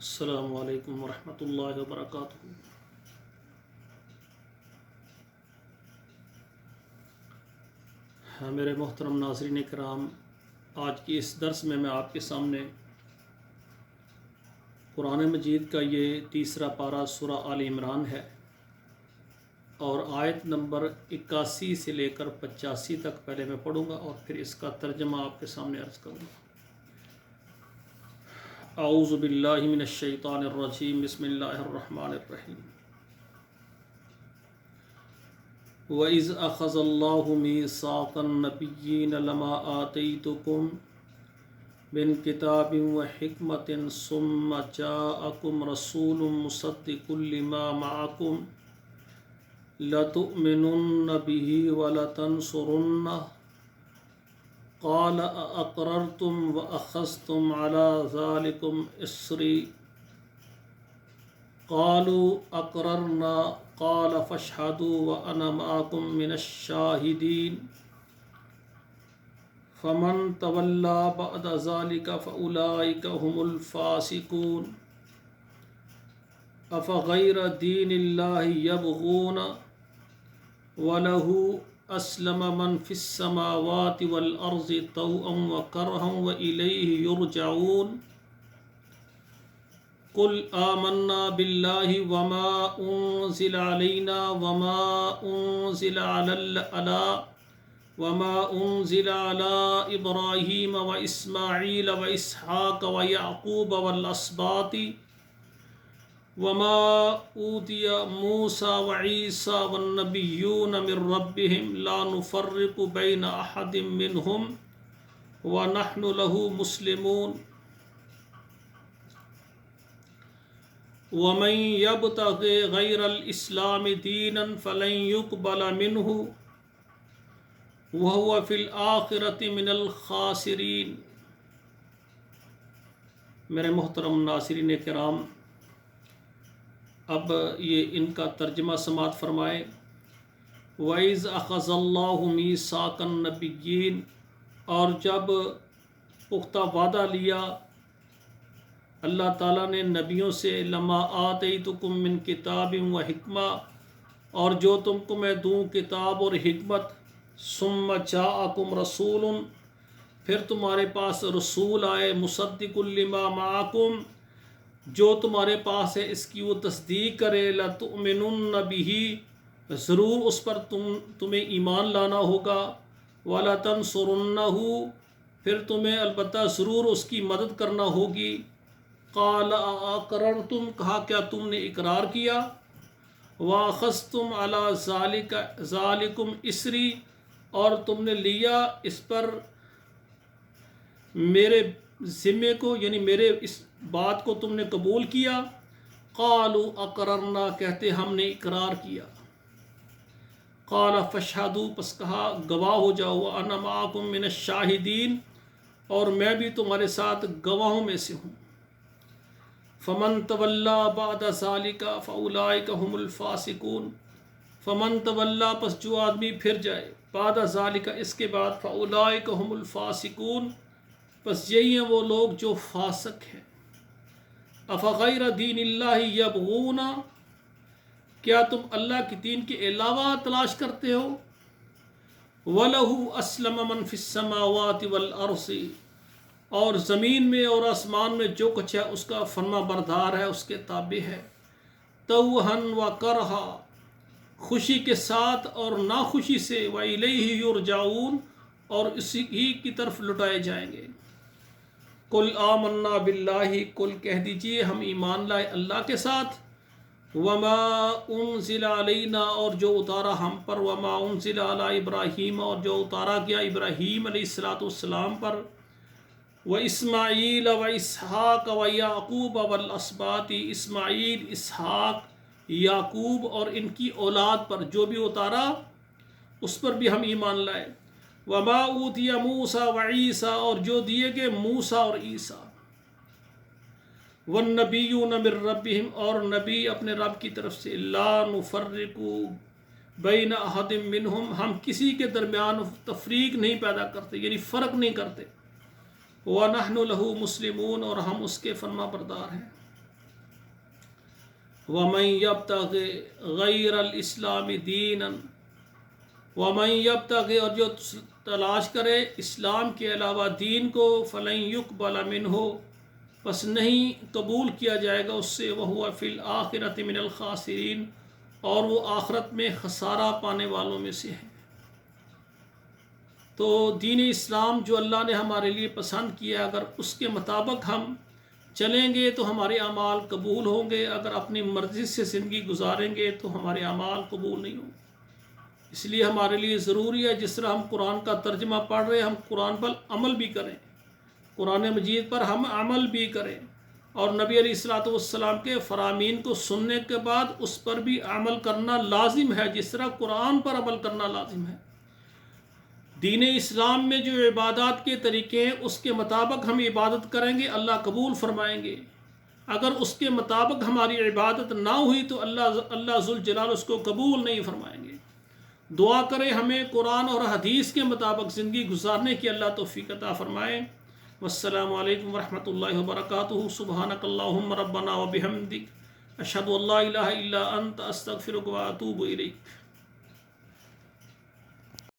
السلام علیکم ورحمۃ اللہ وبرکاتہ۔ میرے محترم ناظرین کرام، آج کی اس درس میں آپ کے سامنے قرآن مجید کا یہ تیسرا پارہ سورہ آل عمران ہے اور آیت نمبر 81 سے لے کر 85 تک پہلے میں پڑھوں گا اور پھر اس کا ترجمہ آپ کے سامنے عرض کروں گا۔ اعوذ باللہ من الشیطان الرجیم، بسم اللہ الرحمن الرحیم۔ وَإِذْ أَخَذَ اللَّهُ مِيثَاقَ النَّبِيِّينَ لَمَا آتَيْتُكُم مِّن كِتَابٍ وَحِكْمَةٍ ثُمَّ جَاءَكُمْ رَسُولٌ مُصَدِّقٌ لِّمَا مَعَكُمْ لَتُؤْمِنُنَّ بِهِ وَلَتَنصُرُنَّهُ قال أأقررتم وأخذتم على ذلكم إصري قالوا أقررنا قال فاشهدوا وأنا معكم من الشاهدين فمن تولى بعد ذلك فأولئك هم الفاسقون أفغير دين الله يبغون وله أسلم من في السماوات والأرض طوعا وكرها وإليه يرجعون قل آمنا بالله وما أنزل علينا وما أنزل على إبراهيم وإسماعيل وإسحاق ويعقوب والأسباط وما أوتي موسى وعيسى والنبيون من ربهم لا نفرق بين أحد منهم ونحن له مسلمون ومن يبتغ غير الإسلام دينا فلن يقبل منه وهو في الآخرة من الخاسرين۔ میرے محترم ناظرین کرام، اب یہ ان کا ترجمہ سماعت فرمائے۔ وَإِذْ أَخَذَ اللَّهُ مِيثَاقَ النَّبِيِّينَ، اور جب پختہ وعدہ لیا اللہ تعالیٰ نے نبیوں سے، لَمَا آتَيْتُكُم مِّن كِتَابٍ وَحِكْمَةٍ، اور جو تم کو میں دوں کتاب اور حکمت، ثُمَّ جَاءَكُمْ رَسُولٌ، پھر تمہارے پاس رسول آئے، مُصَدِّقٌ لِّمَا مَعَكُمْ، جو تمہارے پاس ہے اس کی وہ تصدیق کرے، لَتُؤْمِنُنَّ بِهِ، ضرور اس پر تمہیں ایمان لانا ہوگا، وَلَتَنصُرُنَّهُ، پھر تمہیں البتہ ضرور اس کی مدد کرنا ہوگی۔ قَالَ أَأَقْرَرْتُمْ، کہا کیا تم نے اقرار کیا، وَأَخَذْتُمْ عَلَى ذَلِكُمْ إِصْرِي، اور تم نے لیا اس پر میرے ذمے کو، یعنی میرے اس بات کو تم نے قبول کیا۔ قالوا اقررنا، کہتے ہم نے اقرار کیا۔ قال فاشهدوا، پس کہا گواہ ہو جاؤ، وانا معكم من الشاہدین، اور میں بھی تمہارے ساتھ گواہوں میں سے ہوں۔ فمن تولى بعد ذلك فاولئك هم الفاسقون، فمن تولى، پس جو آدمی پھر جائے، بعد ذلك، اس کے بعد، فاولئك هم الفاسقون، پس یہی ہیں وہ لوگ جو فاسق ہیں۔ افغیر دین اللہ یبغون، کیا تم اللہ کے دین کے علاوہ تلاش کرتے ہو؟ وَلَهُ أَسْلَمَ مَنْ فِي السَّمَاوَاتِ وَالْأَرْضِ، اور زمین میں اور آسمان میں جو کچھ ہے اس کا فرما بردار ہے، اس کے تابع ہے۔ طوعاً وَكَرْہًا، خوشی کے ساتھ اور ناخوشی سے، وَإِلَيْهِ يُرْجَعُونَ، اور اسی ہی کی طرف لٹائے جائیں گے۔ قل آمنا باللہ، قل کہہ دیجئے ہم ایمان لائے اللہ کے ساتھ، وما انزل علینا، اور جو اتارا ہم پر، وما انزل علی ابراہیم، اور جو اتارا گیا ابراہیم علیہ السلام پر، واسماعیل واسحاق ویعقوب والاسباط، اسماعیل، اسحاق، یعقوب اور ان کی اولاد پر جو بھی اتارا اس پر بھی ہم ایمان لائے۔ وما اوتی موسیٰ وعیسیٰ، اور جو دیے گئے موسیٰ اور عیسیٰ، والنبیون من ربہم، اور نبی اپنے رب کی طرف سے، لا نفرق بین احد منہم، ہم کسی کے درمیان تفریق نہیں پیدا کرتے، یعنی فرق نہیں کرتے۔ وَنَحْنُ لَهُ مُسْلِمُونَ، اور ہم اس کے فرما بردار ہیں۔ وَمَن يَبْتَغِ غَيْرَ الْإِسْلَامِ دِينًا وَمَن يَبْتَغِ اور جو تلاش کرے اسلام کے علاوہ دین کو فَلَن يُقْبَلَ مِنْهُ پس نہیں قبول کیا جائے گا اس سے وَهُوَ فِي الْآخِرَةِ مِنَ الْخَاسِرِينَ اور وہ آخرت میں خسارہ پانے والوں میں سے ہے۔ تو دین اسلام جو اللہ نے ہمارے لیے پسند کیا اگر اس کے مطابق ہم چلیں گے تو ہمارے اعمال قبول ہوں گے، اگر اپنی مرضی سے زندگی گزاریں گے تو ہمارے اعمال قبول نہیں ہوں گے۔ اس لیے ہمارے لیے ضروری ہے جس طرح ہم قرآن کا ترجمہ پڑھ رہے ہیں ہم قرآن پر عمل بھی کریں، قرآن مجید پر ہم عمل بھی کریں، اور نبی علیہ الصلوۃ والسلام کے فرامین کو سننے کے بعد اس پر بھی عمل کرنا لازم ہے جس طرح قرآن پر عمل کرنا لازم ہے۔ دین اسلام میں جو عبادات کے طریقے ہیں اس کے مطابق ہم عبادت کریں گے اللہ قبول فرمائیں گے، اگر اس کے مطابق ہماری عبادت نہ ہوئی تو اللہ ذوالجلال اس کو قبول نہیں فرمائیں گے۔ دعا کریں ہمیں قرآن اور حدیث کے مطابق زندگی گزارنے کی اللہ توفیق عطا فرمائے۔ والسلام علیکم ورحمۃ اللہ وبرکاتہ۔ سبحانک اللہم ربنا وبحمدک، اشہد ان لا الہ الا انت، استغفرک واتوب الیک۔